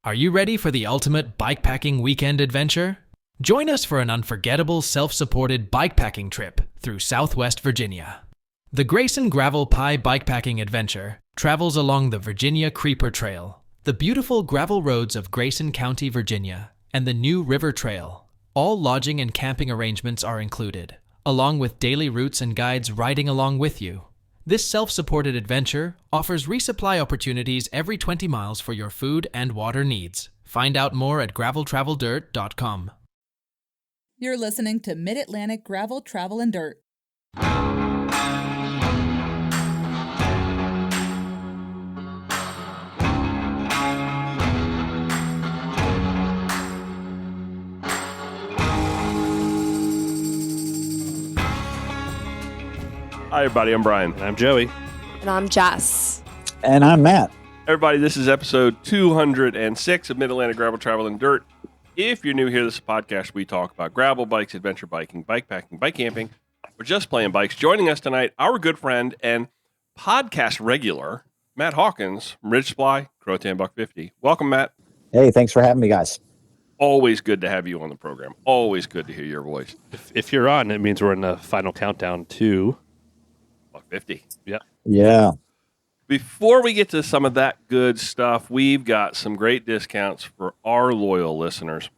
Are you ready for the ultimate bikepacking weekend adventure? Join us for an unforgettable self-supported bikepacking trip through Southwest Virginia. The Grayson Gravel Pie Bikepacking Adventure travels along the Virginia Creeper Trail, the beautiful gravel roads of Grayson County, Virginia, and the New River Trail. All lodging and camping arrangements are included, along with daily routes and guides riding along with you. This self-supported adventure offers resupply opportunities every 20 miles for your food and water needs. Find out more at graveltraveldirt.com. You're listening to Mid-Atlantic Gravel, Travel, and Dirt. Hi, everybody. I'm Brian. And I'm Joey. And I'm Jess. And I'm Matt. Everybody, this is episode 206 of Mid-Atlantic Gravel, Travel, and Dirt. If you're new here, this is a podcast where we talk about gravel bikes, adventure biking, bikepacking, bike camping, or just playing bikes. Joining us tonight, our good friend and podcast regular, Matt Hawkins from Ridge Supply, Croatan Buck 50. Welcome, Matt. Hey, thanks for having me, guys. Always good to have you on the program. Always good to hear your voice. If you're on, it means we're in the final countdown to Buck 50. Yep. Yeah. Before we get to some of that good stuff, we've got some great discounts for our loyal listeners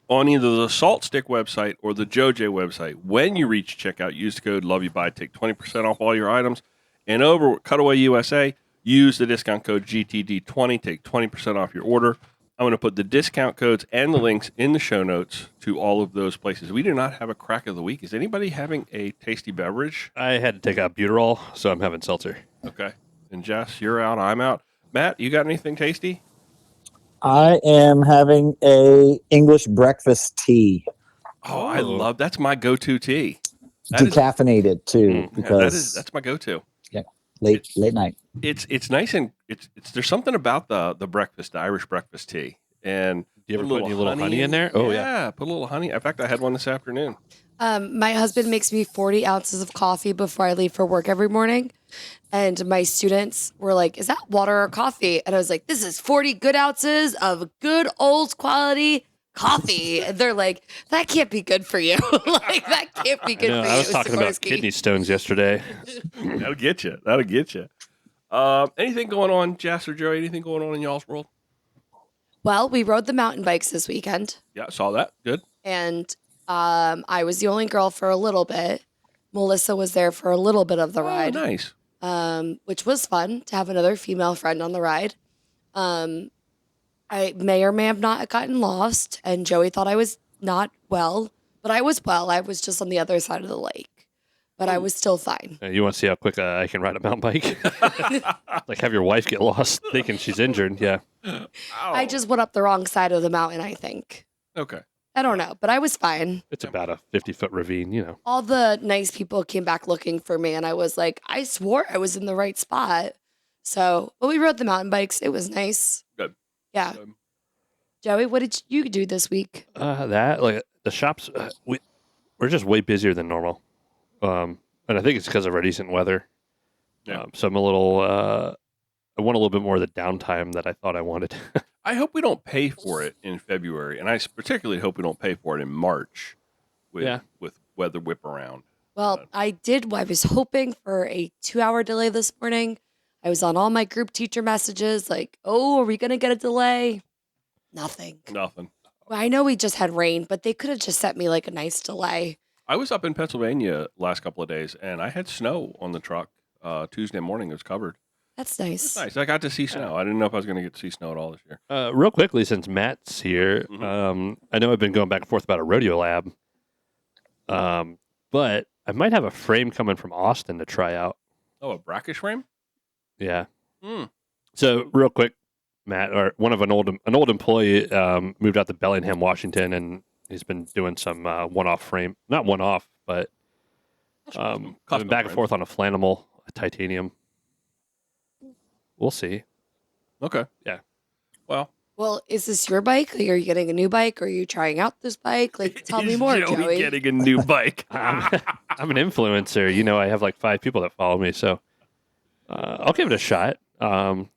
on either the Salt Stick website or the JoJ website. When you reach checkout, use the code LOVEYOUBUY, take 20% off all your items. And over at Cutaway USA, use the discount code GTD20, take 20% off your order. I'm going to put the discount codes and the links in the show notes to all of those places. We do not have a crack of the week. Is anybody having a tasty beverage? I had to take out Buterol, so I'm having seltzer. Okay. And Jess, you're out. I'm out. Matt, you got anything tasty? I am having a English breakfast tea. Oh, I love that's my go-to tea. Decaffeinated too, because that's my go-to. Yeah, late night. It's nice and it's there's something about the breakfast, the Irish breakfast tea. And do you ever put any little honey in there? Oh yeah, put a little honey. In fact, I had one this afternoon. My husband makes me 40 ounces of coffee before I leave for work every morning. And my students were like, is that water or coffee? And I was like, this is 40 good ounces of good old quality coffee. And they're like, that can't be good for you. Like, that can't be good for you. I was talking about kidney stones yesterday. That'll get you. That'll get you. Anything going on, Jess or Joey? Anything going on in y'all's world? Well, we rode the mountain bikes this weekend. Yeah, saw that. Good. And I was the only girl for a little bit. Melissa was there for a little bit of the ride. Nice. Which was fun to have another female friend on the ride. I may or may have not gotten lost, and Joey thought I was not well, but I was well. I was just on the other side of the lake, but I was still fine. You want to see how quick I can ride a mountain bike? Like have your wife get lost thinking she's injured. Yeah. Ow. I just went up the wrong side of the mountain, I think. Okay. I don't know, but I was fine. It's about a 50-foot ravine, you know. All the nice people came back looking for me, and I was like, I swore I was in the right spot. So, but we rode the mountain bikes. It was nice. Good. Yeah. Good. Joey, what did you do this week? The shops, we're just way busier than normal. And I think it's because of our decent weather. Yeah. So I'm a little, I want a little bit more of the downtime that I thought I wanted. I hope we don't pay for it in February, and I particularly hope we don't pay for it in March with weather whip around. Well, I was hoping for a 2-hour delay this morning. I was on all my group teacher messages like, oh, are we going to get a delay? Nothing. Well, I know we just had rain, but they could have just sent me like a nice delay. I was up in Pennsylvania last couple of days, and I had snow on the truck. Tuesday morning, it was covered. That's nice. That's nice. I got to see snow. I didn't know if I was going to get to see snow at all this year. Real quickly, since Matt's here, I know I've been going back and forth about a rodeo lab, but I might have a frame coming from Austin to try out. Oh, a brackish frame? Yeah. So real quick, Matt, or an old employee moved out to Bellingham, Washington, and he's been doing some one-off frame, not one-off, but Custom back and frames. forth on a flannel, a titanium. We'll see. Okay. Yeah. Well, is this your bike? Like, are you getting a new bike? Or are you trying out this bike? Like, tell me more, Joey. Getting a new bike. I'm an influencer. You know, I have like 5 people that follow me, so I'll give it a shot.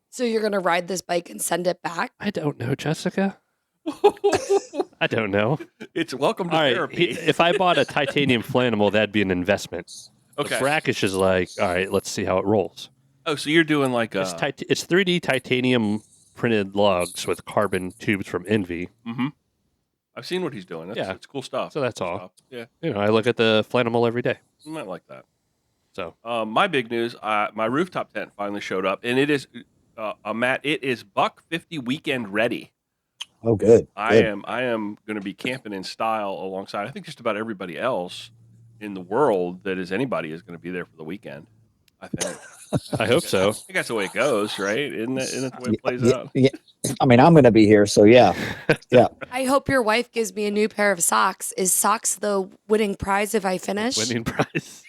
So So you're going to ride this bike and send it back? I don't know, Jessica. I don't know. It's welcome to All right, therapy. if I bought a titanium flammable, that'd be an investment. Okay. The brackish is like, all right, let's see how it rolls. Oh, so you're doing like a... It's 3D titanium printed lugs with carbon tubes from Envy. Mm-hmm. I've seen what he's doing. It's cool stuff. So that's all. Stuff. Yeah. I look at the Flanimal every day. I might like that. So my big news, my rooftop tent finally showed up, and it is, Matt, it is Buck 50 weekend ready. Oh, good. I am going to be camping in style alongside, I think, just about everybody else in the world that is anybody is going to be there for the weekend. I think. I hope so. I think that's the way it goes, right? Isn't that the way it plays out? Yeah. I mean, I'm going to be here, so yeah. I hope your wife gives me a new pair of socks. Is socks the winning prize if I finish? Winning prize.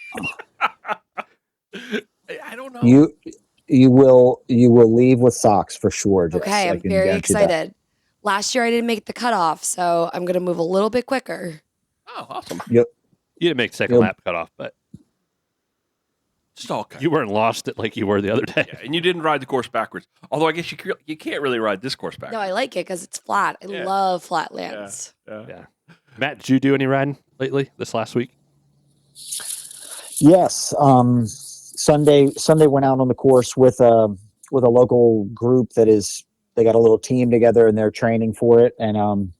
I don't know. You will leave with socks for sure. Jess. Okay, I I'm can very guarantee that. excited. Last year I didn't make the cutoff, so I'm going to move a little bit quicker. Oh, awesome. Yep. You didn't make the second lap cutoff, but Just all kind you weren't lost it like you were the other day. Yeah, and you didn't ride the course backwards. Although I guess you can't really ride this course backwards. No, I like it because it's flat. I Yeah. love flat lands. Yeah. Matt, did you do any riding lately this last week? Yes. Sunday went out on the course with a local group they got a little team together and they're training for it, and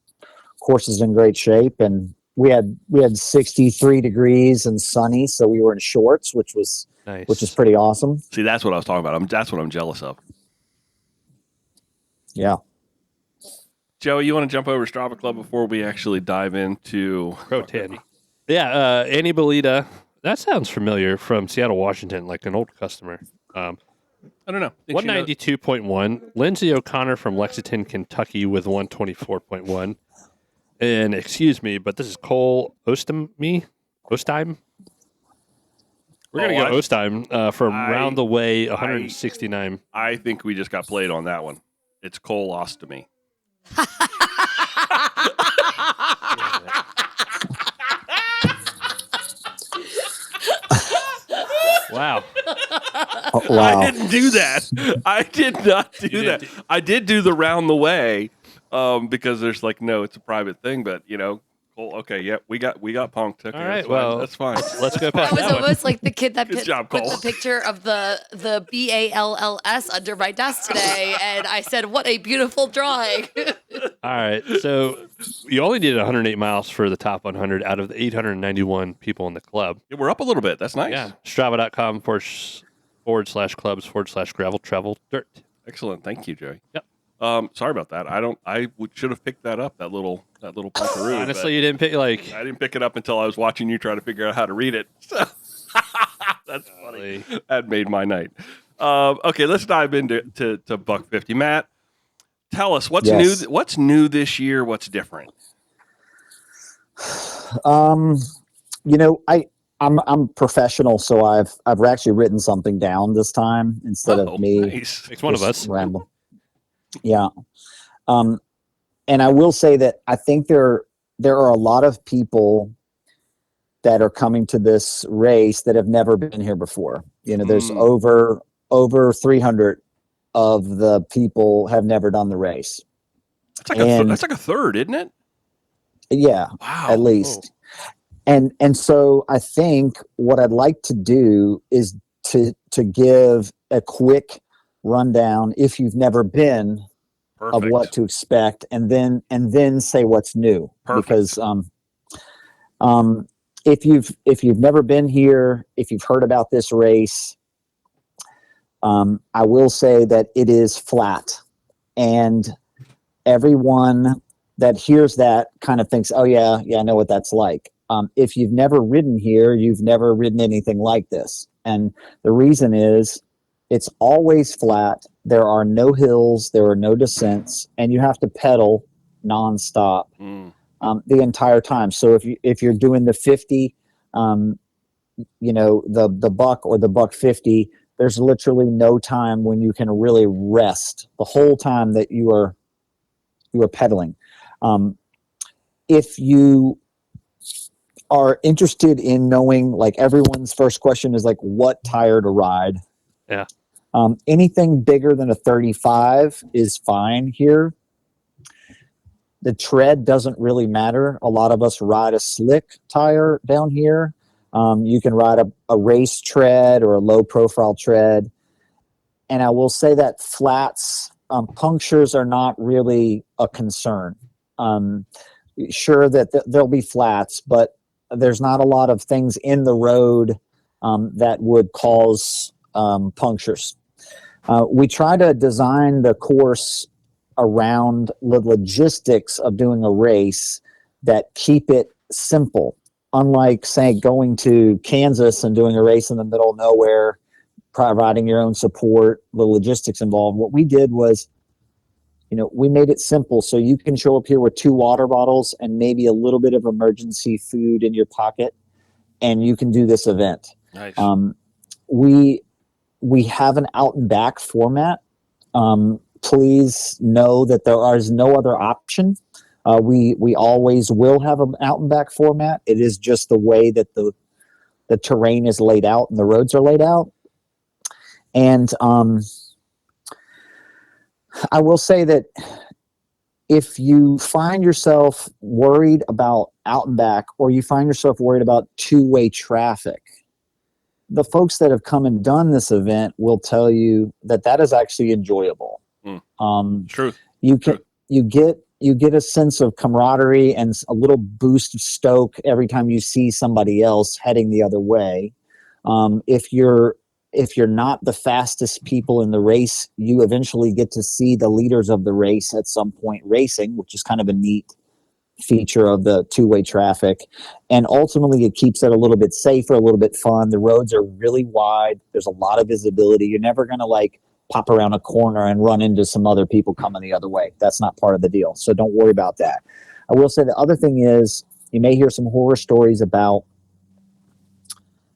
course is in great shape, and we had 63 degrees and sunny, so we were in shorts, which was Nice. which is pretty awesome. See, that's what I was talking about. That's what I'm jealous of. Yeah. Joey, you want to jump over Strava Club before we actually dive into Croatan. Yeah, Annie Belita. That sounds familiar from Seattle, Washington, like an old customer. I don't know. Think she knows- 192.1. Lindsay O'Connor from Lexington, Kentucky with 124.1. And excuse me, but this is Cole Ostheim. We're going to go Ostheim from Round the Way, 169. I think we just got played on that one. It's colostomy. Wow. Oh, wow. I didn't do that. I did not do that. I did do the round the way because there's like, no, it's a private thing, but Cole, okay, yeah, we got punked. Okay, All right, that's fine. well, that's fine. Let's go past That was that one. almost like the kid that Good job, put Cole. the picture of the BALLS under my desk today, and I said, "What a beautiful drawing!" All right, so you only did 108 miles for the top 100 out of the 891 people in the club. Yeah, we're up a little bit. That's nice. Yeah, Strava.com//gravel travel dirt. Excellent. Thank you, Joey. Yep. Sorry about that. Should have picked that up. That little punkaroo. Honestly, you didn't pick I didn't pick it up until I was watching you try to figure out how to read it. So that's funny. That made my night. Okay, let's dive into Buck 50. Matt, tell us what's Yes. new. What's new this year? What's different? I'm professional, so I've actually written something down this time instead of me. Nice. It's one of us. Ramble. Yeah. And I will say that I think there are a lot of people that are coming to this race that have never been here before. There's over 300 of the people have never done the race. That's like a third, isn't it? Yeah. Wow. At least. And so I think what I'd like to do is to give a quick rundown, if you've never been, Perfect. of what to expect, and then say what's new. Perfect. Because if you've never been here, if you've heard about this race, I will say that it is flat, and everyone that hears that kind of thinks, oh yeah, I know what that's like. If you've never ridden here, you've never ridden anything like this. And the reason is it's always flat. There are no hills, there are no descents, and you have to pedal nonstop the entire time. So if you're doing the 50, the Buck or the Buck 50, there's literally no time when you can really rest the whole time that you are pedaling. If you are interested in knowing, like, everyone's first question is like, what tire to ride? Yeah. Anything bigger than a 35 is fine here. The tread doesn't really matter. A lot of us ride a slick tire down here. You can ride a race tread or a low profile tread. And I will say that flats, punctures are not really a concern. Sure that there'll be flats, but there's not a lot of things in the road that would cause punctures. We try to design the course around the logistics of doing a race that keep it simple. Unlike, say, going to Kansas and doing a race in the middle of nowhere, providing your own support, the logistics involved. What we did was, we made it simple. So you can show up here with 2 water bottles and maybe a little bit of emergency food in your pocket, and you can do this event. Nice. We have an out and back format. Please know that there is no other option. We always will have an out and back format. It is just the way that the terrain is laid out and the roads are laid out. And I will say that if you find yourself worried about out and back, or you find yourself worried about two-way traffic, the folks that have come and done this event will tell you that that is actually enjoyable. True. You get a sense of camaraderie and a little boost of stoke every time you see somebody else heading the other way. If you're not the fastest people in the race, you eventually get to see the leaders of the race at some point racing, which is kind of a neat feature of the two-way traffic. And ultimately it keeps it a little bit safer, a little bit fun. The roads are really wide. There's a lot of visibility. You're never going to pop around a corner and run into some other people coming the other way. That's not part of the deal. So don't worry about that. I will say the other thing is, you may hear some horror stories about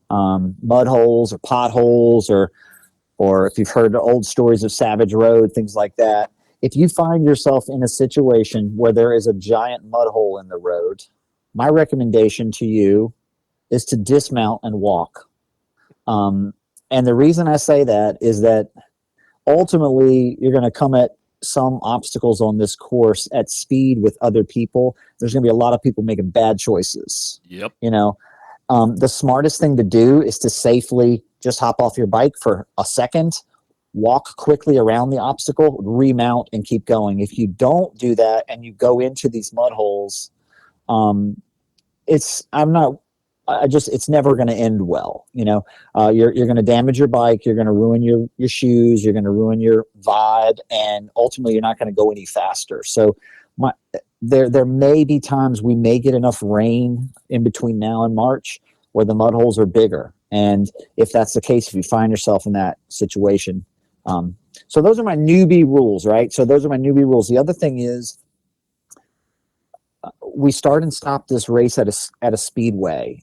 mud holes or potholes, or if you've heard the old stories of Savage Road, things like that. If you find yourself in a situation where there is a giant mud hole in the road, my recommendation to you is to dismount and walk. And the reason I say that is that ultimately you're going to come at some obstacles on this course at speed with other people. There's going to be a lot of people making bad choices. Yep. The smartest thing to do is to safely just hop off your bike for a second, walk quickly around the obstacle, remount, and keep going. If you don't do that and you go into these mud holes, it's never going to end well. You're going to damage your bike. You're going to ruin your shoes. You're going to ruin your vibe, and ultimately you're not going to go any faster. So there may be times we may get enough rain in between now and March where the mud holes are bigger. And if that's the case, if you find yourself in that situation. So those are my newbie rules, right? So those are my newbie rules. The other thing is, we start and stop this race at a speedway.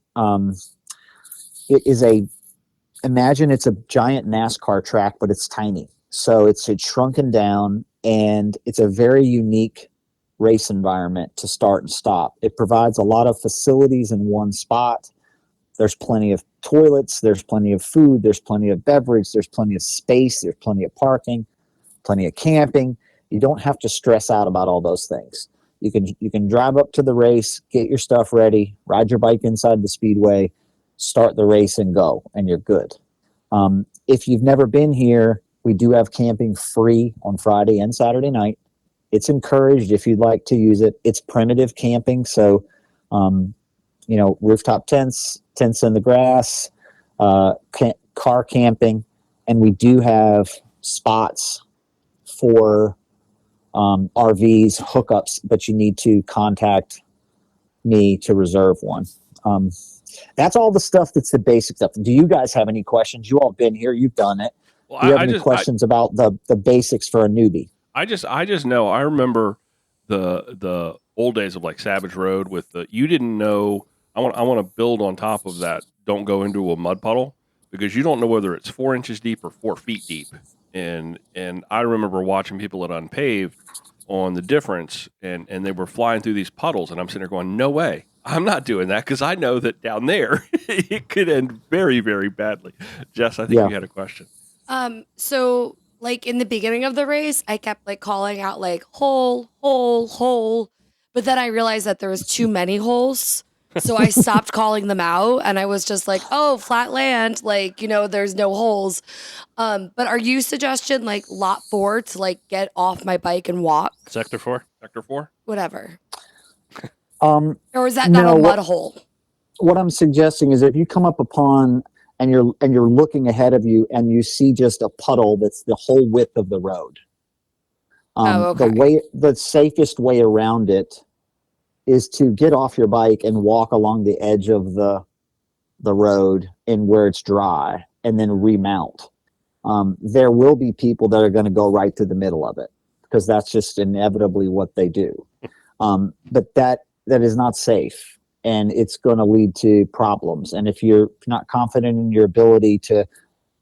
Imagine it's a giant NASCAR track, but it's tiny. So it's shrunken down, and it's a very unique race environment to start and stop. It provides a lot of facilities in one spot. There's plenty of toilets, there's plenty of food, there's plenty of beverage, there's plenty of space, there's plenty of parking, plenty of camping. You don't have to stress out about all those things. You can drive up to the race, get your stuff ready, ride your bike inside the speedway, start the race and go, and you're good. If you've never been here, we do have camping free on Friday and Saturday night. It's encouraged if you'd like to use it. It's primitive camping, so rooftop tents in the grass, car camping, and we do have spots for RVs, hookups, but you need to contact me to reserve one. That's all the stuff that's the basic stuff. Do you guys have any questions? You all have been here, you've done it. Well, do you have any questions about the basics for a newbie? I just know. I remember the old days of Savage Road with you didn't know. I want to build on top of that. Don't go into a mud puddle, because you don't know whether it's 4 inches deep or 4 feet deep. And I remember watching people at Unpaved on the difference, and they were flying through these puddles, and I'm sitting there going, no way, I'm not doing that, because I know that down there it could end very, very badly. Jess, I think you had a question. So like in the beginning of the race, I kept like calling out like hole, hole, hole, but then I realized that there was too many holes. So I stopped calling them out and I was just like, oh, flat land, like, there's no holes. But are you suggesting like lot 4 to like get off my bike and walk? Sector 4? Sector 4? Whatever. Um, Or is that not no, a mud hole? what I'm suggesting is if you come up upon and you're looking ahead of you and you see just a puddle that's the whole width of the road. Okay. The safest way around it is to get off your bike and walk along the edge of the road and where it's dry and then remount. There will be people that are going to go right through the middle of it because that's just inevitably what they do. But that is not safe and it's going to lead to problems. And if you're not confident in your ability to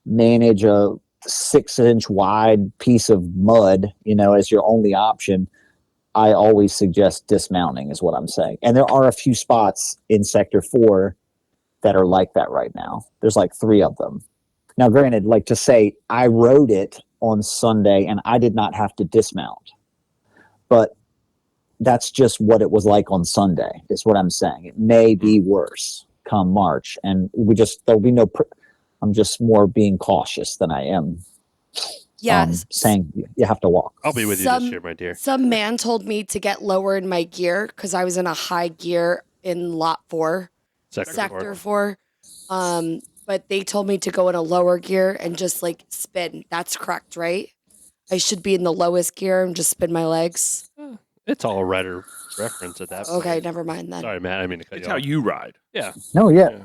manage a 6-inch wide piece of mud, as your only option, I always suggest dismounting is what I'm saying. And there are a few spots in Sector 4 that are like that right now. There's like 3 of them. Now, granted, like to say I rode it on Sunday and I did not have to dismount, but that's just what it was like on Sunday is what I'm saying. It may be worse come March and there'll be I'm just more being cautious than I am. Yes. Saying you have to walk. I'll be with you this year, my dear. Some man told me to get lower in my gear because I was in a high gear in lot 4, sector 4. But they told me to go in a lower gear and just like spin. That's correct, right? I should be in the lowest gear and just spin my legs. It's all rider reference at that point. Okay, never mind then. Sorry, Matt. I mean to cut It's you how off. you ride. Yeah. No, yeah.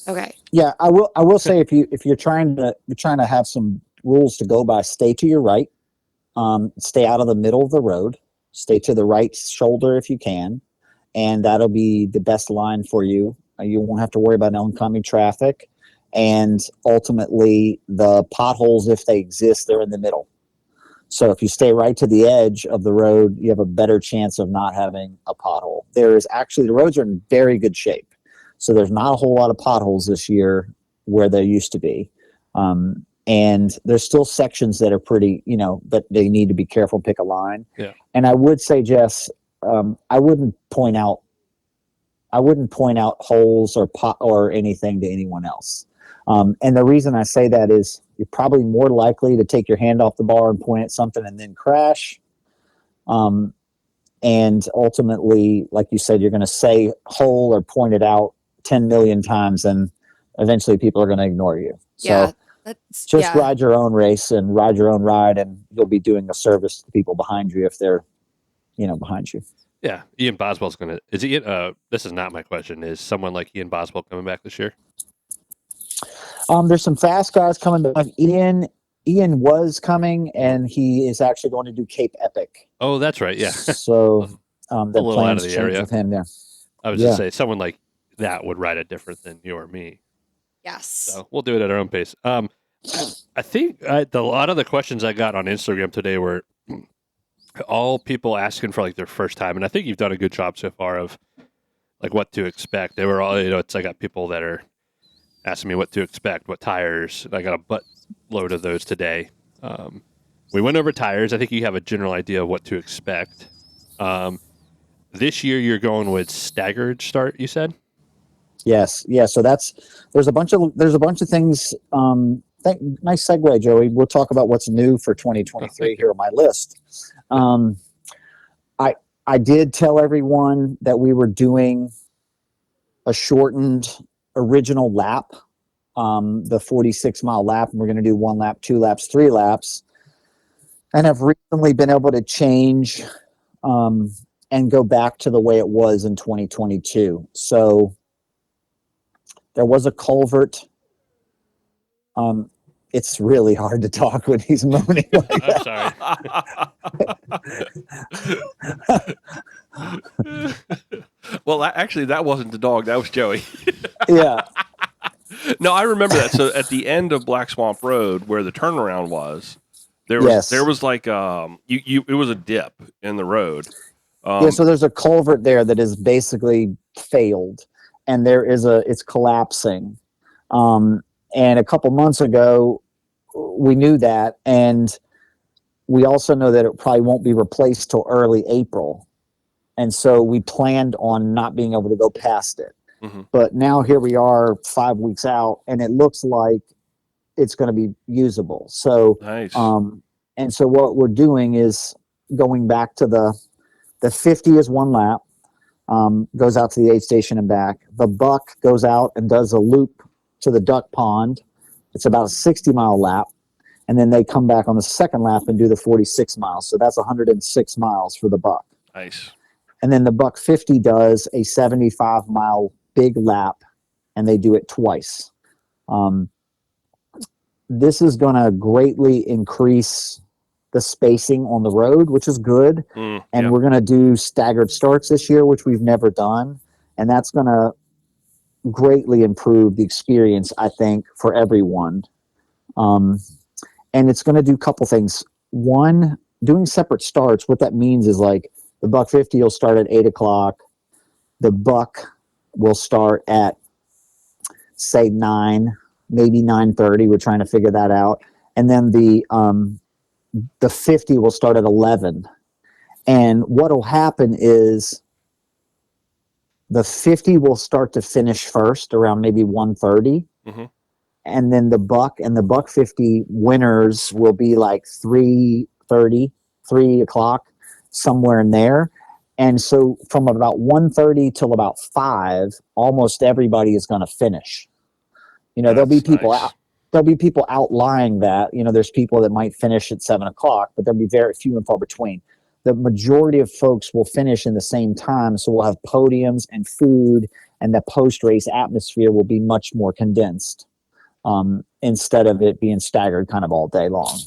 Okay. Yeah, I will say if you're trying to have some rules to go by, stay to your right. Stay out of the middle of the road. Stay to the right shoulder if you can, and that'll be the best line for you. You won't have to worry about oncoming traffic, and ultimately the potholes, if they exist, they're in the middle. So if you stay right to the edge of the road, you have a better chance of not having a pothole. The roads are in very good shape. So there's not a whole lot of potholes this year where there used to be. And there's still sections that are pretty, that they need to be careful, pick a line. Yeah. And I would say, Jess, I wouldn't point out holes or anything to anyone else. And the reason I say that is you're probably more likely to take your hand off the bar and point at something and then crash. And ultimately, like you said, you're going to say hole or point it out 10 million times and eventually people are going to ignore you. So ride your own race and ride your own ride and you'll be doing a service to the people behind you if they're, behind you. Yeah. Ian Boswell's going to, is he, this is not my question. Is someone like Ian Boswell coming back this year? There's some fast guys coming back. Ian was coming and he is actually going to do Cape Epic. Oh, that's right. Yeah. So, a little out of the area with him there. I was just saying someone like that would ride it different than you or me. Yes. So we'll do it at our own pace. I think a lot of the questions I got on Instagram today were all people asking for like their first time. And I think you've done a good job so far of like what to expect. They were all, I got people that are asking me what to expect, what tires. I got a buttload of those today. We went over tires. I think you have a general idea of what to expect. This year you're going with staggered start, you said? Yes. Yeah. So there's a bunch of things. Nice segue, Joey. We'll talk about what's new for 2023 here on my list. I did tell everyone that we were doing a shortened original lap, the 46-mile lap, and we're going to do 1 lap, 2 laps, 3 laps, and have recently been able to change and go back to the way it was in 2022. So there was a culvert. It's really hard to talk when he's moaning like that. I'm sorry. Well, actually, that wasn't the dog. That was Joey. Yeah. No, I remember that. So at the end of Black Swamp Road, where the turnaround was, there was like it was a dip in the road. So there's a culvert there that is basically failed, and it's collapsing. And a couple months ago, we knew that, and we also know that it probably won't be replaced till early April. And so we planned on not being able to go past it. Mm-hmm. But now here we are 5 weeks out, and it looks like it's going to be usable. So, Nice. and so what we're doing is going back to the 50 is one lap, goes out to the aid station and back. The buck goes out and does a loop to the duck pond. It's about a 60-mile lap. And then they come back on the second lap and do the 46 miles. So that's 106 miles for the buck. Nice. And then the Buck 50 does a 75-mile big lap, and they do it twice. This is going to greatly increase the spacing on the road, which is good. And we're going to do staggered starts this year, which we've never done. And that's going to greatly improve the experience, I think, for everyone. And it's going to do a couple things. One, doing separate starts, what that means is like the Buck 50 will start at 8 o'clock. The Buck will start at, say, 9, maybe 9:30. We're trying to figure that out. And then the 50 will start at 11. And what will happen is the 50 will start to finish first around maybe 1:30. Mm-hmm. And then the Buck and the Buck 50 winners will be like 3:30, 3 o'clock, somewhere in there. And so from about 1:30 till about 5, almost everybody is going to finish. You know, there'll be people nice. out. There'll be people outlying that. You know, there's people that might finish at 7 o'clock, but there'll be very few and far between. The majority of folks will finish in the same time. So we'll have podiums and food, and the post-race atmosphere will be much more condensed. Instead of it being staggered kind of all day long.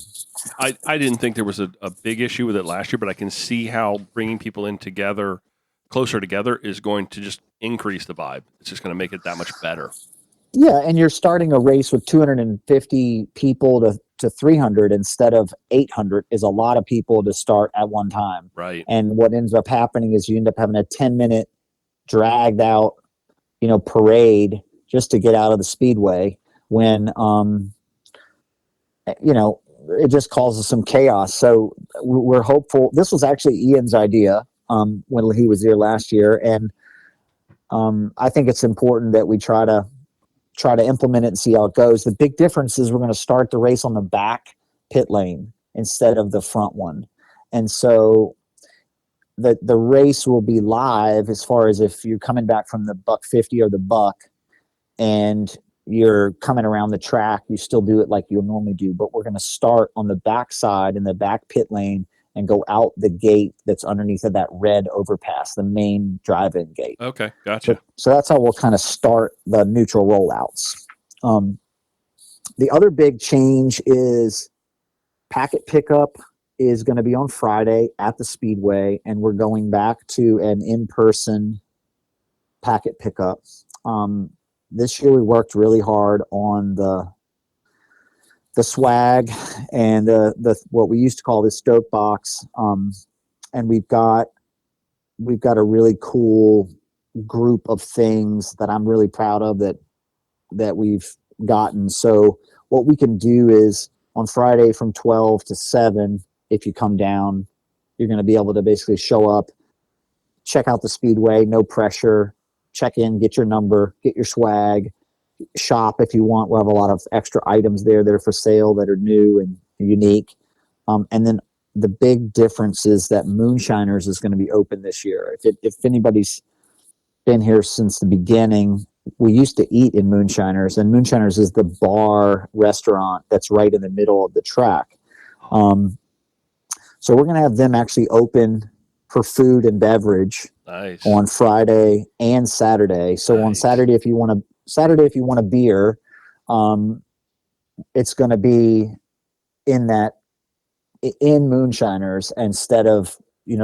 I didn't think there was a big issue with it last year, but I can see how bringing people in together, closer together, is going to just increase the vibe. It's just going to make it that much better. Yeah, and you're starting a race with 250 people to 300 instead of 800 is a lot of people to start at one time. Right. And what ends up happening is you end up having a 10-minute dragged out, parade just to get out of the speedway when, it just causes some chaos. So we're hopeful. This was actually Ian's idea when he was here last year. And I think it's important that we try to implement it and see how it goes. The big difference is we're going to start the race on the back pit lane instead of the front one. And so the race will be live as far as if you're coming back from the Buck 50 or the Buck and you're coming around the track, you still do it like you normally do, but we're going to start on the back side in the back pit lane and go out the gate that's underneath of that red overpass, the main drive-in gate. Okay, gotcha. So that's how we'll kind of start the neutral rollouts. The other big change is packet pickup is going to be on Friday at the Speedway, and we're going back to an in-person packet pickup. This year we worked really hard on the swag and the what we used to call the Stoke box, and we've got a really cool group of things that I'm really proud of that we've gotten. So what we can do is on Friday from 12 to 7, if you come down, you're going to be able to basically show up, check out the Speedway, no pressure, check in, get your number, get your swag, shop if you want. We'll have a lot of extra items there that are for sale that are new and unique. And then the big difference is that Moonshiners is going to be open this year. If anybody's been here since the beginning, we used to eat in Moonshiners, and Moonshiners is the bar restaurant that's right in the middle of the track. So we're going to have them actually open for food and beverage on Friday and Saturday. So on Saturday, if you want a beer, it's going to be in Moonshiners instead of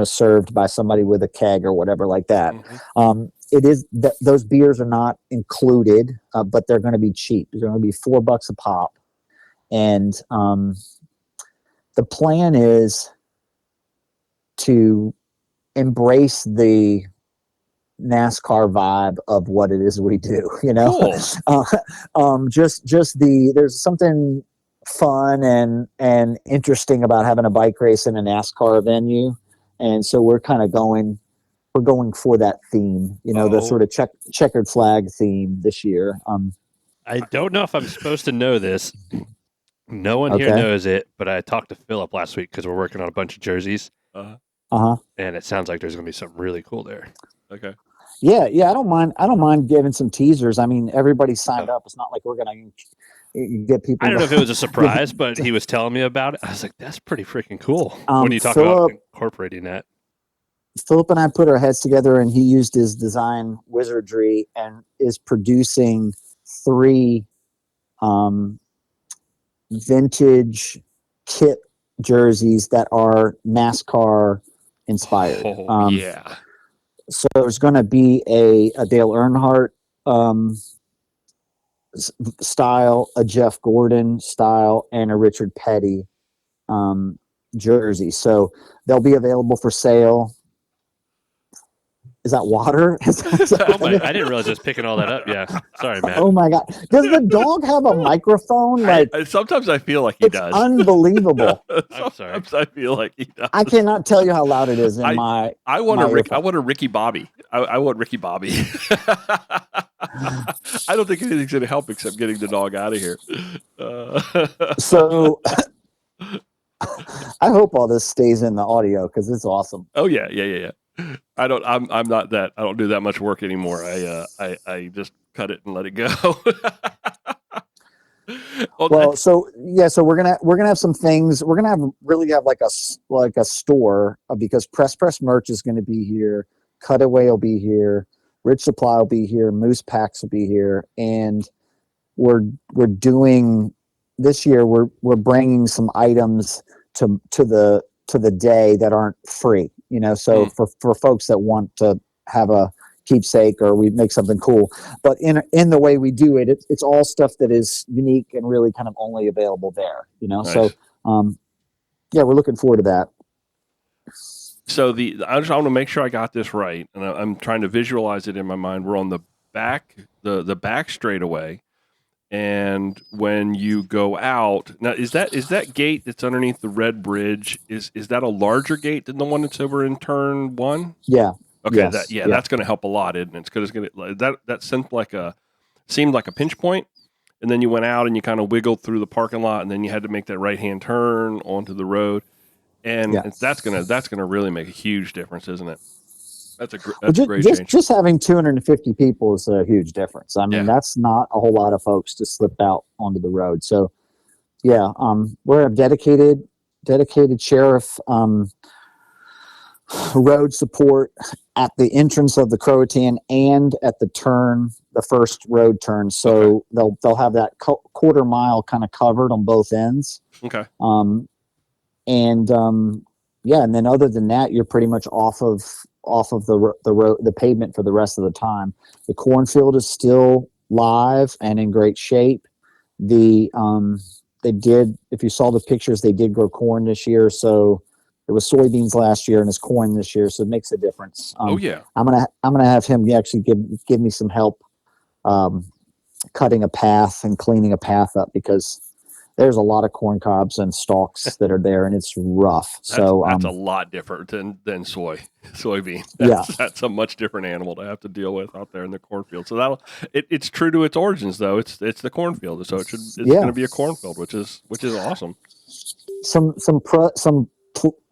served by somebody with a keg or whatever like that. Mm-hmm. It is those beers are not included, but they're going to be cheap. They're going to be $4 a pop, and the plan is to embrace the NASCAR vibe of what it is we do. Cool. There's something fun and interesting about having a bike race in a NASCAR venue, and so we're going for that theme, the sort of checkered flag theme this year. I don't know if I'm supposed to know this. No one here Okay. knows it, but I talked to Philip last week because we're working on a bunch of jerseys, Uh-huh. and it sounds like there's going to be something really cool there. Okay. Yeah, I don't mind giving some teasers. I mean, everybody signed up. It's not like we're gonna get people. I don't know if it was a surprise, but he was telling me about it. I was like, that's pretty freaking cool. When you talk about incorporating that. Philip and I put our heads together, and he used his design wizardry and is producing 3 vintage kit jerseys that are NASCAR inspired. Yeah. So there's going to be a Dale Earnhardt style, a Jeff Gordon style, and a Richard Petty jersey. So they'll be available for sale. Is that water? I didn't realize I was picking all that up. Yeah. Sorry, Matt. Oh my God. Does the dog have a microphone? Sometimes I feel like he does. Unbelievable. Sometimes I feel like he does. I cannot tell you how loud it is in I want a Ricky Bobby. I want Ricky Bobby. I don't think anything's going to help except getting the dog out of here. So I hope all this stays in the audio because it's awesome. Oh yeah. I'm not that. I don't do that much work anymore. I just cut it and let it go. So we're gonna have some things. We're gonna have like a store because Press merch is going to be here. Cutaway will be here. Rich Supply will be here. Moose Packs will be here, and we're doing this year. We're bringing some items to the day that aren't free. So for folks that want to have a keepsake or we make something cool, but in the way we do it, it's all stuff that is unique and really kind of only available there. Nice. So we're looking forward to that. So I just want to make sure I got this right, and I'm trying to visualize it in my mind. We're on the back, the back straightaway, and when you go out now, is that gate that's underneath the red bridge? Is that a larger gate than the one that's over in turn 1? Yeah. Okay. Yes. That's going to help a lot, isn't it? It's because that seemed like a pinch point, and then you went out and you kind of wiggled through the parking lot, and then you had to make that right hand turn onto the road. And that's gonna really make a huge difference, isn't it? That's a great change. Just having 250 people is a huge difference. I mean, that's not a whole lot of folks to slip out onto the road. So, we're a dedicated sheriff road support at the entrance of the Croatan and at the first road turn. So they'll have that quarter mile kind of covered on both ends. Okay. And then other than that, you're pretty much off of the road, the pavement for the rest of the time. The cornfield is still live and in great shape. They did, if you saw the pictures, they did grow corn this year. So it was soybeans last year and it's corn this year. So it makes a difference. I'm gonna have him actually give me some help cutting a path and cleaning a path up because there's a lot of corn cobs and stalks that are there, and it's rough. That's a lot different than soybean. That's a much different animal to have to deal with out there in the cornfield. So it's true to its origins, though. It's the cornfield, so it's going to be a cornfield, which is awesome. Some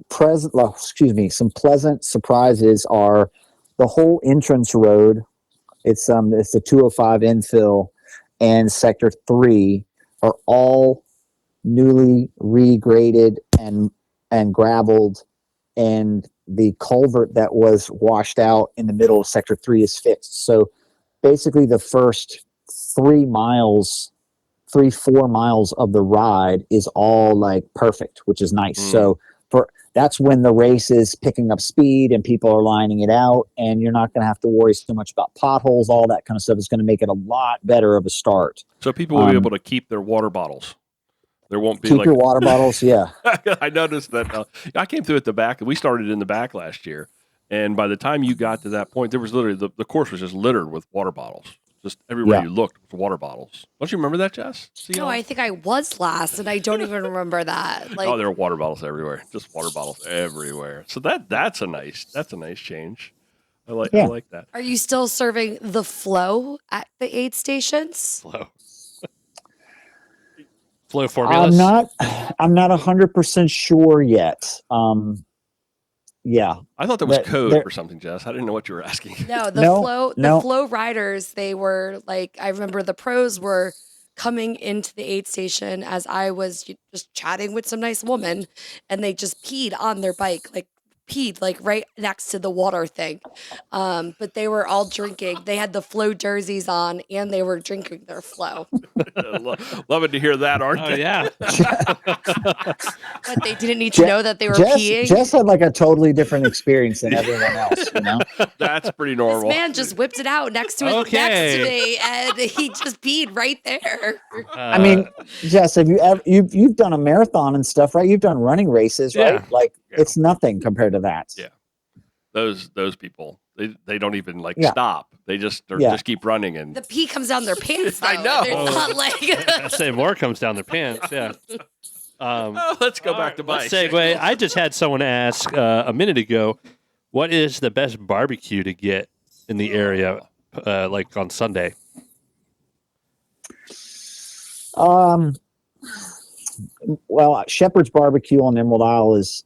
pleasant surprises are the whole entrance road. It's the 205 infill and Sector 3 are all newly regraded and graveled, and the culvert that was washed out in the middle of Sector 3 is fixed. So basically the first 4 miles of the ride is all like perfect, which is nice. So that's when the race is picking up speed and people are lining it out, and you're not going to have to worry so much about potholes. All that kind of stuff is going to make it a lot better of a start. So people will be able to keep their water bottles. There won't be your water bottles. Yeah. I noticed that I came through at the back. We started in the back last year. And by the time you got to that point, there was literally the course was just littered with water bottles. Just everywhere Yeah. you looked was water bottles. Don't you remember that, Jess? No, I think I was last, and I don't even remember that. Like, Oh, there were water bottles everywhere. Just water bottles everywhere. So that's a nice change. I like that. are you still serving the flow at the aid stations? Flow formulas. I'm not 100% sure yet. Yeah. I thought that was But code there- for something, Jess. I didn't know what you were asking. No, No. the flow riders, they were like, I remember the pros were coming into the aid station as I was just chatting with some nice woman, and they just peed on their bike, like right next to the water thing. But they were all drinking. They had the flow jerseys on, and they were drinking their flow. Loving to hear that, aren't Oh they? yeah. But they didn't need to know that they were peeing. Jess had like a totally different experience than everyone else, you know? That's pretty This normal. man just whipped it out next to next to me, and he just peed right there. I mean, Jess, have you ever you've done a marathon and stuff, right? You've done running races, right? Yeah. Like it's nothing compared to that. Yeah. Those people, they don't even Yeah. stop. They just Yeah. just keep running and The pee comes down their pants. Though. I know. There's not like I say more comes down their pants. Yeah. let's go back to Let's bike. segue. I just had someone ask a minute ago, what is the best barbecue to get in the area, like on Sunday? Well, Shepherd's Barbecue on Emerald Isle is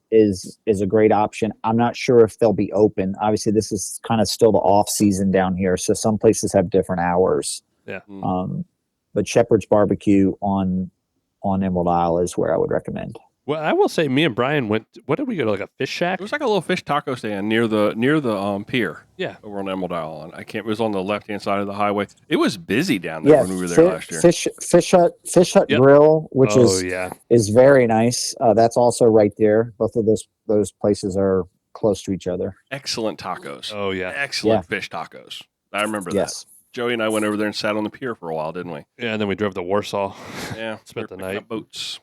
a great option. I'm not sure if they'll be open. Obviously, this is kind of still the off season down here, so some places have different hours. Yeah. But Shepherd's Barbecue on Emerald Isle is where I would recommend. Well, I will say, me and Brian went. What did we go to? Like a fish shack? It was like a little fish taco stand near the pier. Yeah. Over on Emerald Isle. And it was on the left hand side of the highway. It was busy down there when we were there last year. Fish Hut Yep. Grill, which yeah. is very nice. That's also right there. Both of those places are close to each other. Excellent tacos. Oh yeah. Excellent fish tacos. I remember Yes. that. Joey and I went over there and sat on the pier for a while, didn't we? Yeah, and then we drove to Warsaw. Yeah. Spent the Picking night. up boats.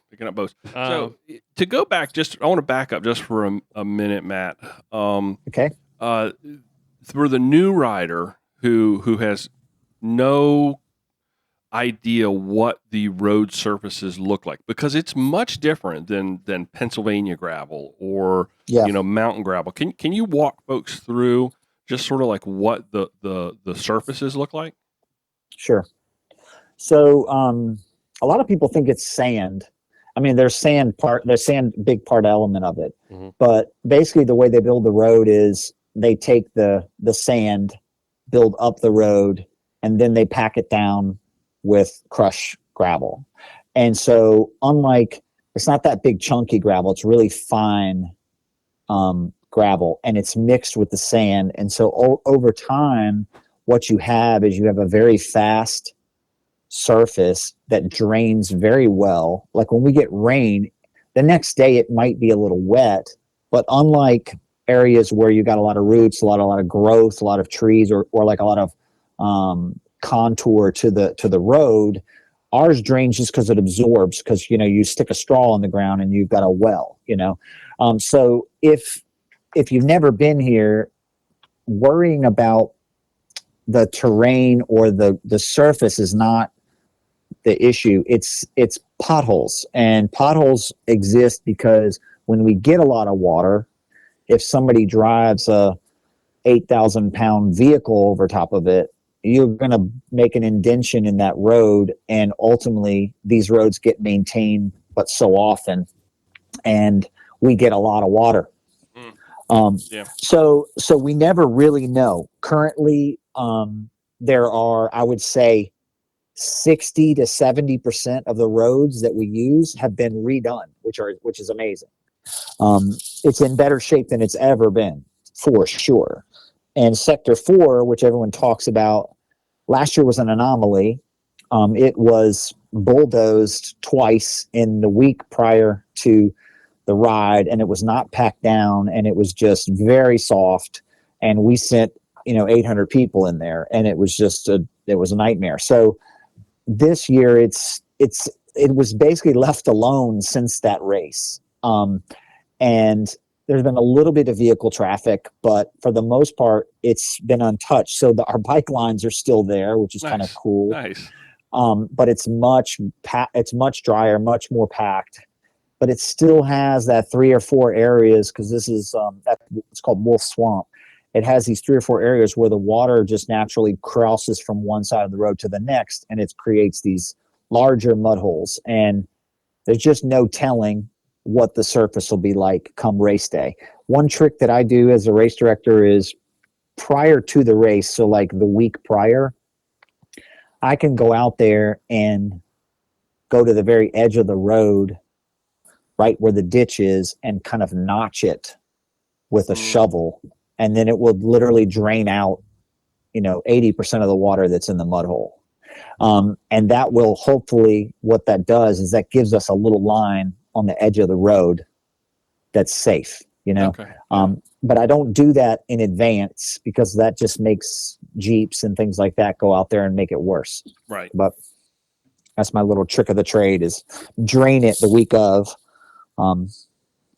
So to go back, I want to back up just for a minute, Matt. Okay. For the new rider who has no idea what the road surfaces look like, because it's much different than Pennsylvania gravel or mountain gravel. Can you walk folks through just sort of like what the surfaces look like? Sure. So a lot of people think it's sand. I mean, there's sand big part element of it. Mm-hmm. But basically the way they build the road is they take the sand, build up the road, and then they pack it down with crushed gravel. And so unlike, it's not that big chunky gravel, it's really fine gravel, and it's mixed with the sand. And so over time, what you have is you have a very fast surface that drains very well. Like when we get rain, the next day it might be a little wet, but unlike areas where you got a lot of roots, a lot of growth, a lot of trees, or like a lot of contour to the road, ours drains just because it absorbs, because you stick a straw in the ground and you've got a well. So if you've never been here, worrying about the terrain or the surface is not the issue. It's potholes, and potholes exist because when we get a lot of water, if somebody drives a 8,000-pound vehicle over top of it, you're going to make an indention in that road, and ultimately these roads get maintained but so often, and we get a lot of water. So we never really know. Currently, there are, I would say, 60 to 70% of the roads that we use have been redone, which is amazing. It's in better shape than it's ever been, for sure. And Sector 4, which everyone talks about, last year was an anomaly. It was bulldozed twice in the week prior to the ride, and it was not packed down, and it was just very soft. And we sent 800 people in there, and it was just it was a nightmare. So this year it was basically left alone since that race. And there's been a little bit of vehicle traffic, but for the most part, it's been untouched. So our bike lines are still there, which is kind of cool. Nice. But it's much drier, much more packed. But it still has that 3 or 4 areas, because this is it's called Wolf Swamp. It has these 3 or 4 areas where the water just naturally crosses from one side of the road to the next, and it creates these larger mud holes. And there's just no telling what the surface will be like come race day. One trick that I do as a race director is prior to the race, so like the week prior, I can go out there and go to the very edge of the road, right where the ditch is, and kind of notch it with a shovel. And then it will literally drain out, 80% of the water that's in the mud hole. And that will hopefully, what that does is that gives us a little line on the edge of the road that's safe, Okay. But I don't do that in advance, because that just makes Jeeps and things like that go out there and make it worse. Right. But that's my little trick of the trade, is drain it the week of. And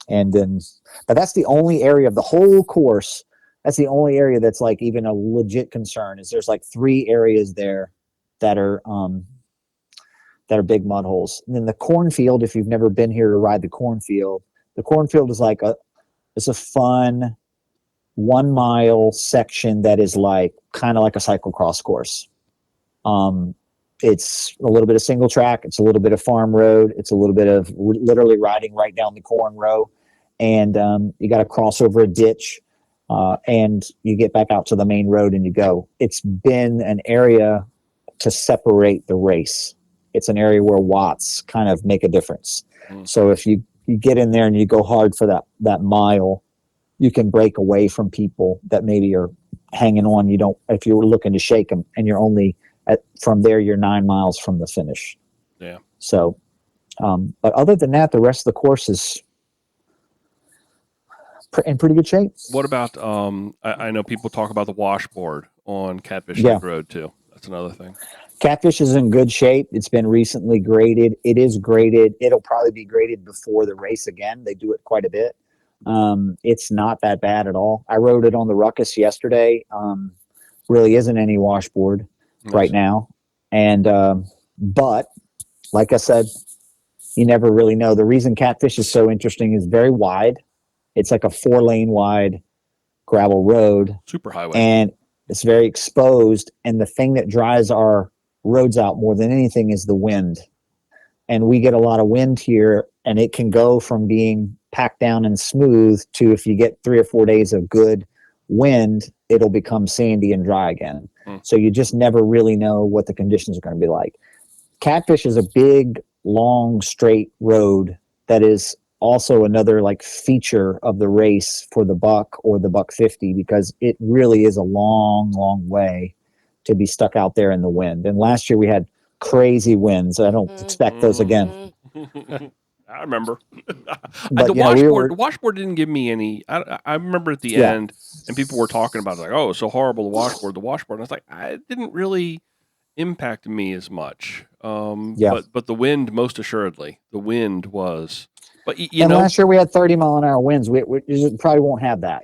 then, but that's the only area of the whole course. That's the only area that's like even a legit concern, is there's like 3 areas there that are big mud holes. And then the cornfield, if you've never been here to ride the cornfield is like it's a fun 1 mile section that is like kind of like a cyclocross course. It's a little bit of single track. It's a little bit of farm road. It's a little bit of literally riding right down the corn row. And you got to cross over a ditch, and you get back out to the main road and you go. It's been an area to separate the race. It's an area where watts kind of make a difference. So if you get in there and you go hard for that mile, you can break away from people that maybe are hanging on. If you were looking to shake them, and you're only from there, you're 9 miles from the finish. Yeah. So, but other than that, the rest of the course is in pretty good shape. What about, I know people talk about the washboard on Catfish Yeah. Lake Road too. That's another thing. Catfish is in good shape. It's been recently graded. It is graded. It'll probably be graded before the race again. They do it quite a bit. It's not that bad at all. I rode it on the Ruckus yesterday. Really isn't any washboard right now. And, but like I said, you never really know. The reason Catfish is so interesting is very wide. It's like a 4-lane wide gravel road. Super highway. And it's very exposed. And the thing that dries our roads out more than anything is the wind. And we get a lot of wind here, and it can go from being packed down and smooth to, if you get 3 or 4 days of good wind, it'll become sandy and dry again. So you just never really know what the conditions are going to be like. Catfish is a big, long, straight road that is also another like feature of the race for the Buck or the Buck 50, because it really is a long, long way to be stuck out there in the wind. And last year we had crazy winds. I don't expect those again. I remember. But, the washboard didn't give me any. I remember at the end, and people were talking about it, like, oh, it's so horrible, the washboard. And I was like, it didn't really impact me as much. But the wind, most assuredly, the wind was. But last year we had 30-mile-an-hour winds. We probably won't have that,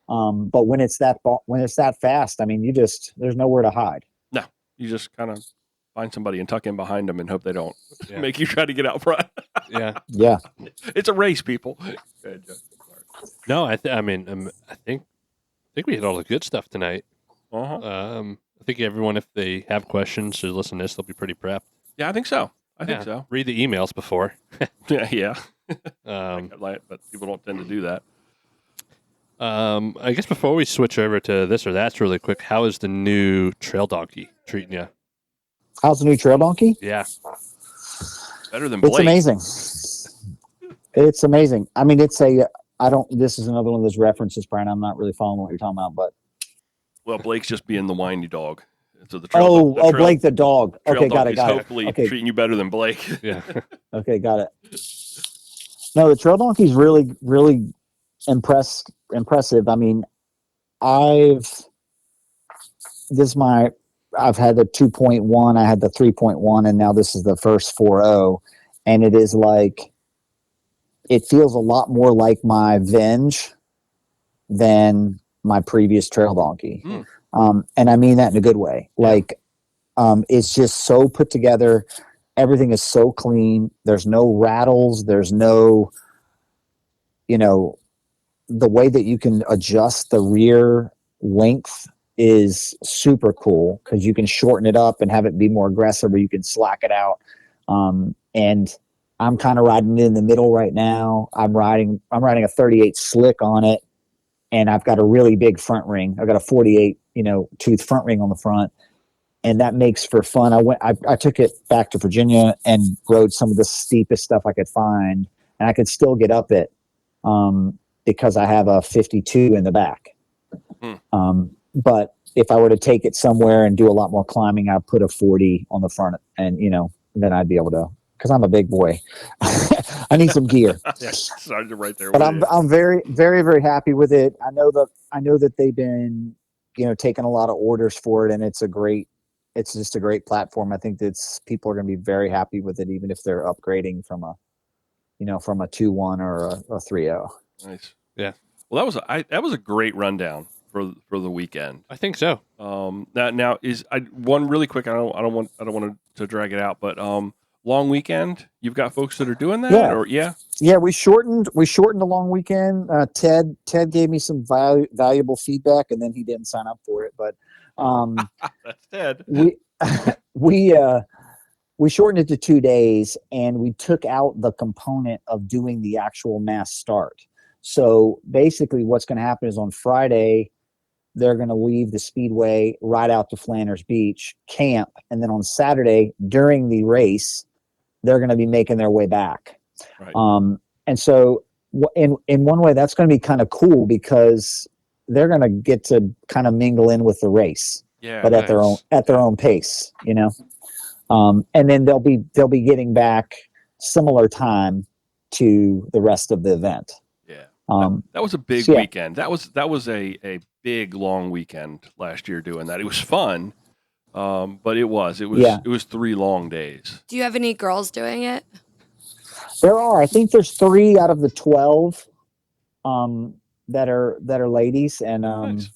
But when it's that fast, I mean, there's nowhere to hide. No, you just kind of find somebody and tuck in behind them and hope they don't make you try to get out front. Yeah. It's a race, people. No, I think we hit all the good stuff tonight. I think everyone, if they have questions, should listen to this. They'll be pretty prepped. Yeah, I think so. I think so. Read the emails before. Yeah. But people don't tend to do that. I guess before we switch over to this or that's really quick, how is the new Trail Donkey treating you? How's the new Trail Donkey? Yeah. Better than Blake. It's amazing. It's amazing. I mean, this is another one of those references, Brian. I'm not really following what you're talking about, but. Well, Blake's just being the whiny dog. So the Blake the dog. Okay, got it. Hopefully treating you better than Blake. Yeah. Okay, got it. No, the Trail Donkey's really, really impressive. I mean, I've had the 2.1, I had the 3.1, and now this is the first 4.0, and it is like it feels a lot more like my Venge than my previous trail donkey. And I mean that in a good way. Like, it's just so put together. Everything is so clean. There's no rattles. There's no, the way that you can adjust the rear length is super cool because you can shorten it up and have it be more aggressive, or you can slack it out. And I'm kind of riding it in the middle right now. I'm riding a 38 slick on it, and I've got a really big front ring. I've got a 48, tooth front ring on the front, and that makes for fun. I took it back to Virginia and rode some of the steepest stuff I could find, and I could still get up it because I have a 52 in the back. But if I were to take it somewhere and do a lot more climbing, I'd put a 40 on the front, and then I'd be able to, because I'm a big boy. I need some gear. Started right there. But I'm very, very, very happy with it. I know that they've been, taking a lot of orders for it, and it's just a great platform. I think that people are going to be very happy with it, even if they're upgrading from a 2.1 or a 3.0. Nice. Yeah. Well, that was a great rundown for the weekend. I think so. Now is one really quick. I don't want to drag it out, but long weekend. You've got folks that are doing that, Yeah, we shortened the long weekend. Ted gave me some valuable feedback, and then he didn't sign up for it. But that's Ted. We shortened it to 2 days, and we took out the component of doing the actual mass start. So basically, what's going to happen is on Friday, they're going to leave the speedway, ride out to Flanders Beach, camp, and then on Saturday during the race, they're going to be making their way back. Right. And so in one way, that's going to be kind of cool because they're going to get to kind of mingle in with the race, but at their own pace, and then they'll be getting back similar time to the rest of the event. Yeah. That was a big weekend. That was a big long weekend last year doing that. It was fun. But it was 3 long days. Do you have any girls doing it? There are. I think there's 3 out of the 12 that are ladies, and nice.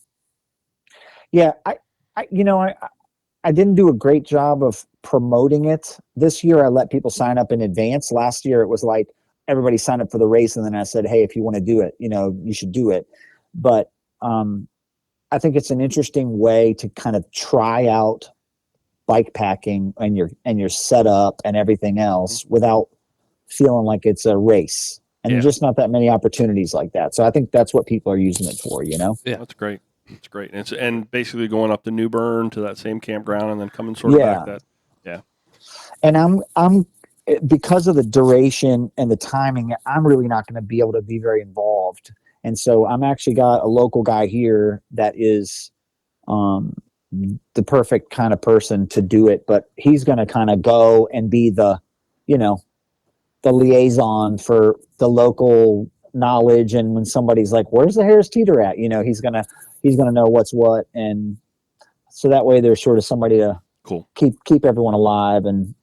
Yeah, I didn't do a great job of promoting it this year. I let people sign up in advance. Last year it was like everybody signed up for the race, and then I said, hey, if you want to do it, you should do it. But I think it's an interesting way to kind of try out bike packing and your setup and everything else without feeling like it's a race. And there's just not that many opportunities like that. So I think that's what people are using it for, Yeah, that's great. It's great. And basically going up to New Bern to that same campground and then coming sort of back that. Yeah. And I'm because of the duration and the timing, I'm really not going to be able to be very involved. And so I'm actually got a local guy here that is the perfect kind of person to do it, but he's going to kind of go and be the liaison for the local knowledge. And when somebody's like, where's the Harris Teeter at? He's going to know what's what. And so that way there's sort of somebody to keep everyone alive and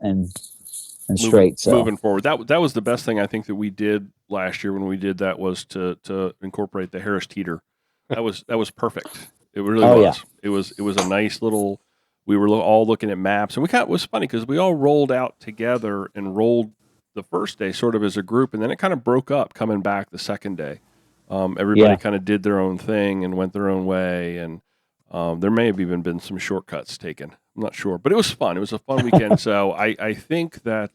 straight. So moving forward, that was the best thing I think that we did last year when we did that was to incorporate the Harris Teeter. That was perfect. It really was. Yeah. It was a nice little. We were all looking at maps, and it was funny because we all rolled out together and rolled the first day sort of as a group, and then it kind of broke up coming back the second day. Everybody kind of did their own thing and went their own way, and there may have even been some shortcuts taken. I'm not sure, but it was fun. It was a fun weekend. So I think that,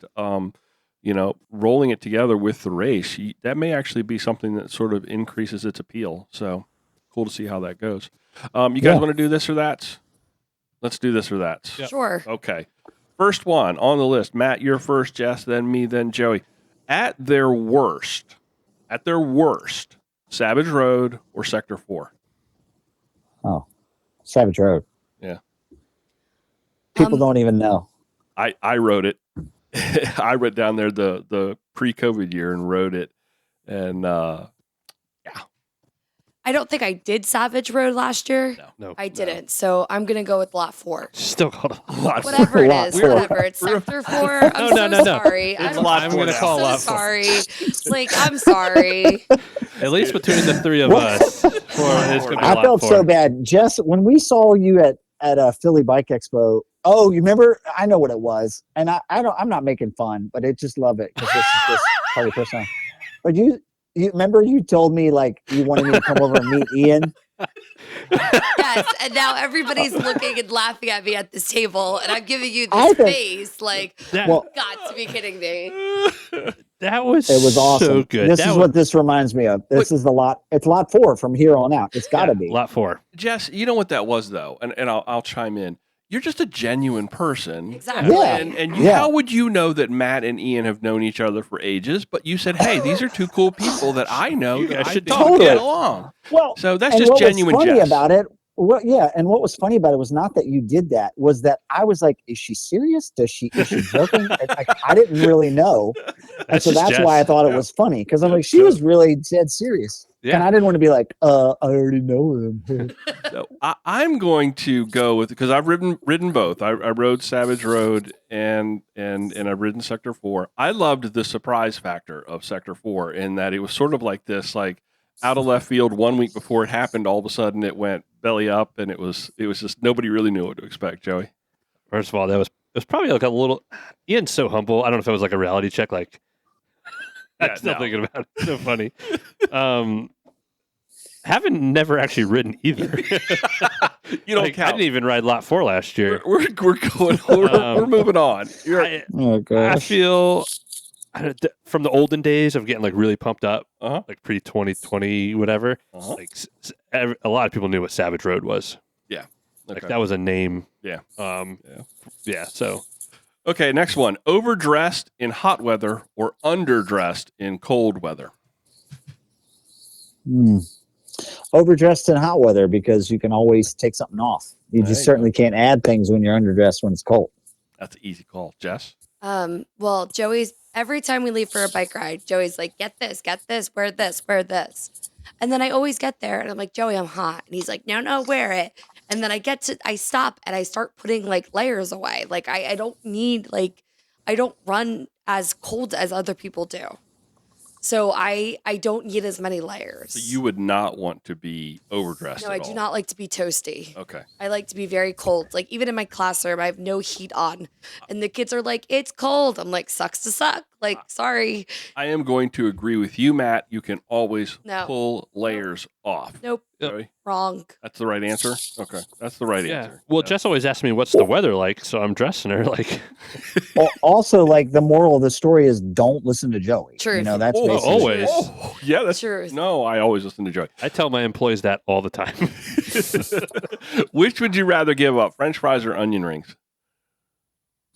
rolling it together with the race, that may actually be something that sort of increases its appeal. So cool to see how that goes. You guys want to do this or that? Let's do this or that. Yep. Sure. Okay. First one on the list. Matt, you're first, Jess, then me, then Joey. At their worst, Savage Road or Sector 4? Oh, Savage Road. Yeah. People don't even know. I rode it. I went down there the pre-COVID year and rode it. And I don't think I did Savage Road last year. No, I didn't. So I'm going to go with lot 4. Still called a lot. Whatever it Lot is, 4. whatever. It's sector 4. I'm No. sorry. It's I'm lot I'm 4 going to now. call so lot 4. sorry. Like, I'm sorry. At least between the 3 of us, 4 it's going to be a I lot felt 4. so bad. Jess, when we saw you at a Philly Bike Expo, oh, you remember? I know what it was. And I'm not making fun, but I just love it because this is just party person. But you remember you told me like you wanted me to come over and meet Ian? Yes, and now everybody's looking and laughing at me at this table, and I'm giving you I this think- face. Like, That, Well, got to be kidding me. that was it was awesome. so good. This That is was, what this reminds me of. This is the lot. It's lot 4 from here on out. It's got to be. lot 4. Jess, you know what that was though, and I'll chime in. You're just a genuine person. Exactly. Yeah. And Yeah. how would you know that Matt and Ian have known each other for ages? But you said, "Hey, these are two cool people that I know You that guys I should think talk." would get Totally. along." Well, So that's and just what genuine was funny Jess. about it, and what was funny about it was not that you did that, was that I was like, is she serious? Is she joking? Like, I didn't really know. And so just that's Jess. why I thought it was funny, because I'm like, she was really dead serious. Yeah. And I didn't want to be like, I already know him. So I'm going to go with, because I've ridden both. I rode Savage Road and I've ridden Sector 4. I loved the surprise factor of Sector 4 in that it was sort of like this, like out of left field. 1 week before it happened, all of a sudden it went belly up, and it was just nobody really knew what to expect. Joey, First of all, it was probably like a little. Ian's so humble. I don't know if it was like a reality check. Like, Yeah, I'm still no. thinking about it. So funny. Haven't never actually ridden either. you don't Like, I count. didn't even ride lot 4 last year. We're going. We're moving on. Oh, I gosh. feel from the olden days of getting like really pumped up, Uh-huh. like pre 2020, whatever. Uh-huh. Like a lot of people knew what Savage Road was. Like Okay. that was a name. Yeah. Yeah. So Okay, next one. Overdressed in hot weather or underdressed in cold weather? Overdressed in hot weather, because you can always take something off. You There just you certainly can't add things when you're underdressed when it's cold. That's an easy call. Jess? Well, Joey's, every time we leave for a bike ride, Joey's like, get this, wear this, wear this. And then I always get there and I'm like, Joey, I'm hot. And he's like, no, wear it. And then I stop and I start putting like layers away. Like I don't need, like, I don't run as cold as other people do. So I don't need as many layers. So you would not want to be overdressed No, at I all. do not like to be toasty. Okay. I like to be very cold. Like even in my classroom, I have no heat on. And the kids are like, it's cold. I'm like, sucks to suck. Like, sorry. I am going to agree with you, Matt. You can always No. pull layers off. Nope. Joey? Wrong. That's the right answer? Okay. That's the right yeah. answer. Well, Jess always asks me what's the weather like, so I'm dressing her like. Also, like, the moral of the story is don't listen to Joey. Truth. You know, that's Oh, basically always. Oh, yeah, that's Truth. No, I always listen to Joey. I tell my employees that all the time. Which would you rather give up, French fries or onion rings?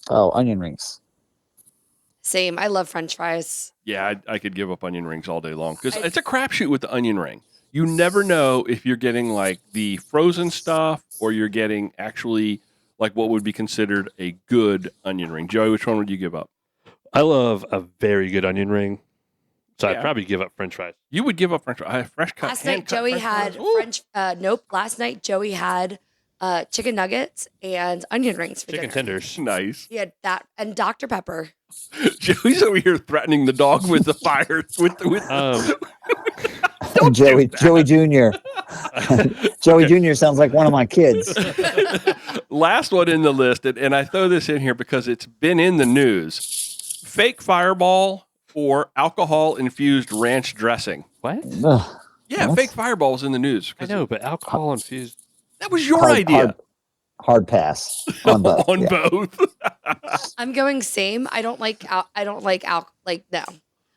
Oh, onion rings. Same. I love French fries. Yeah, I could give up onion rings all day long because I- it's a crapshoot with the onion ring. You never know if you're getting like the frozen stuff or you're getting actually like what would be considered a good onion ring. Joey, which one would you give up? I love a very good onion ring, so Yeah. I'd probably give up French fries. You would give up French fries. Fresh cut. Last night, hand-cut Joey French had fries? Ooh. Nope. Last night, Joey had chicken nuggets and onion rings for Chicken dinner. tenders. Nice. He had that and Dr. Pepper. Joey's over here threatening the dog with the fire. Joey Jr. Joey Jr. sounds like one of my kids. Last one in the list, and I throw this in here because it's been in the news. Fake Fireball or alcohol-infused ranch dressing. What? Ugh. Yeah, What? fake Fireball was in the news. I know, but alcohol infused. That was your idea. Hard pass on both. On yeah. both. I'm going same. I don't like no.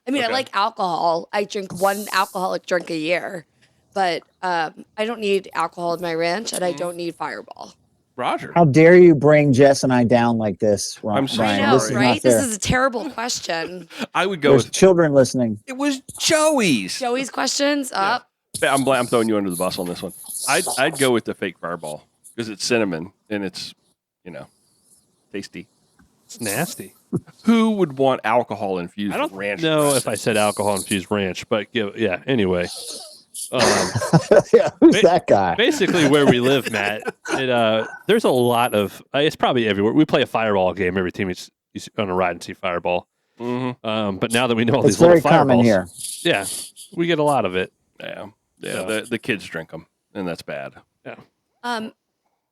I mean, I Okay. like alcohol. I drink one alcoholic drink a year, but I don't need alcohol in my ranch, and I don't need Fireball. Roger. How dare you bring Jess and I down like this, Ron? I'm so I Ryan? know, This is right? not fair. This is a terrible question. I would go There's with children listening. it was Joey's. Joey's questions up. I'm throwing you under the bus on this one. I'd go with the fake Fireball because it's cinnamon and it's tasty. It's nasty. Who would want alcohol infused I don't ranch? know dressing? if I said alcohol infused ranch, but yeah. Anyway, Yeah, who's that guy? Basically, where we live, Matt, there's a lot of. It's probably everywhere. We play a Fireball game every time he's on a ride and see Fireball. Mm-hmm. But now that we know all It's these little very common fireballs, here. yeah, we get a lot of it. Yeah. So. The kids drink them, and that's bad. Yeah.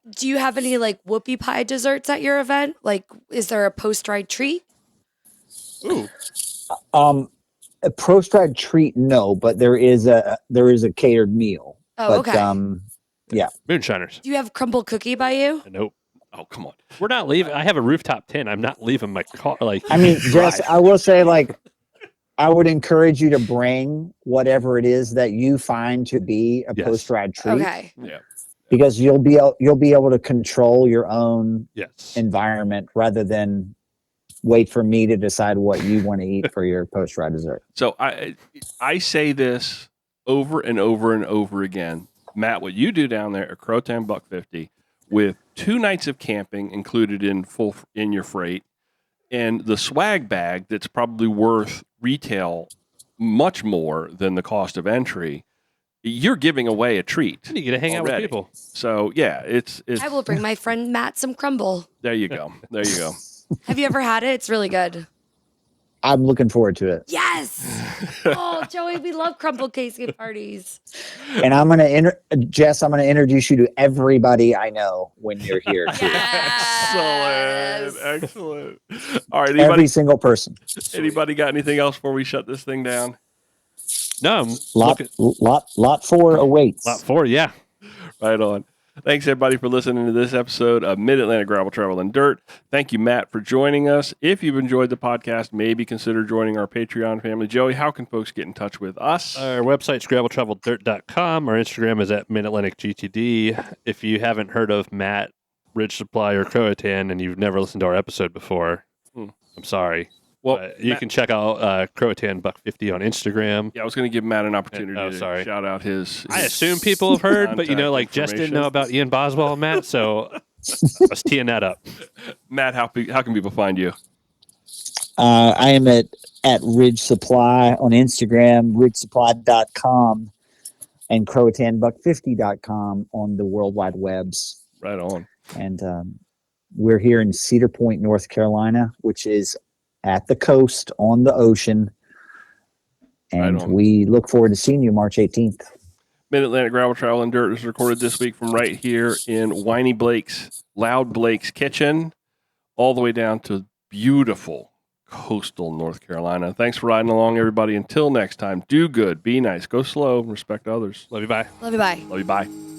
Do you have any like whoopie pie desserts at your event? Like, is there a post-ride treat? Ooh. A post-ride treat, no, but there is a catered meal. Oh, But, okay. yeah. Moonshiners. Do you have crumble cookie by you? Nope. Oh, come on. We're not leaving. I have a rooftop tent. I'm not leaving my car. Like, I mean, Jess, drive. I will say, like, I would encourage you to bring whatever it is that you find to be a Yes. post-ride treat, Okay. Yeah. because you'll be able to control your own Yes. environment rather than wait for me to decide what you want to eat for your post-ride dessert. So I say this over and over and over again. Matt, what you do down there at Croatan Buck 50 with 2 nights of camping included in your freight, and the swag bag that's probably worth retail much more than the cost of entry, you're giving away a treat. You get to hang out with already. people. So yeah, it's I will bring my friend Matt some crumble. there you go. There you go. Have you ever had it? It's really good. I'm looking forward to it. Yes. Oh, Joey, we love crumble casing parties. And I'm going to, Jess, I'm going to introduce you to everybody I know when you're here, too. Yes. Excellent. All right. Every single person. Anybody got anything else before we shut this thing down? No, I'm Lot 4 awaits. lot 4. Yeah. Right on. Thanks, everybody, for listening to this episode of Mid-Atlantic Gravel, Travel, and Dirt. Thank you, Matt, for joining us. If you've enjoyed the podcast, maybe consider joining our Patreon family. Joey, how can folks get in touch with us? Our website's graveltraveldirt.com. Our Instagram is at MidAtlanticGTD. If you haven't heard of Matt, Ridge Supply, or Croatan, and you've never listened to our episode before, I'm sorry. Well, you can check out Croatan Buck 50 on Instagram. Yeah, I was going to give Matt an opportunity to sorry. shout out his I assume people have heard, but like Jess didn't know about Ian Boswell and Matt, so I was teeing that up. Matt, how can people find you? I am at Ridge Supply on Instagram, ridgesupply.com, and croatanbuck50.com on the World Wide Webs. Right on. And we're here in Cedar Point, North Carolina, which is at the coast on the ocean. And Right on. we look forward to seeing you March 18th. Mid-Atlantic Gravel, Travel, and Dirt is recorded this week from right here in Loud Blake's kitchen, all the way down to beautiful coastal North Carolina. Thanks for riding along, everybody. Until next time, do good, be nice, go slow, respect others. Love you, bye. Love you. Bye. Love you, bye.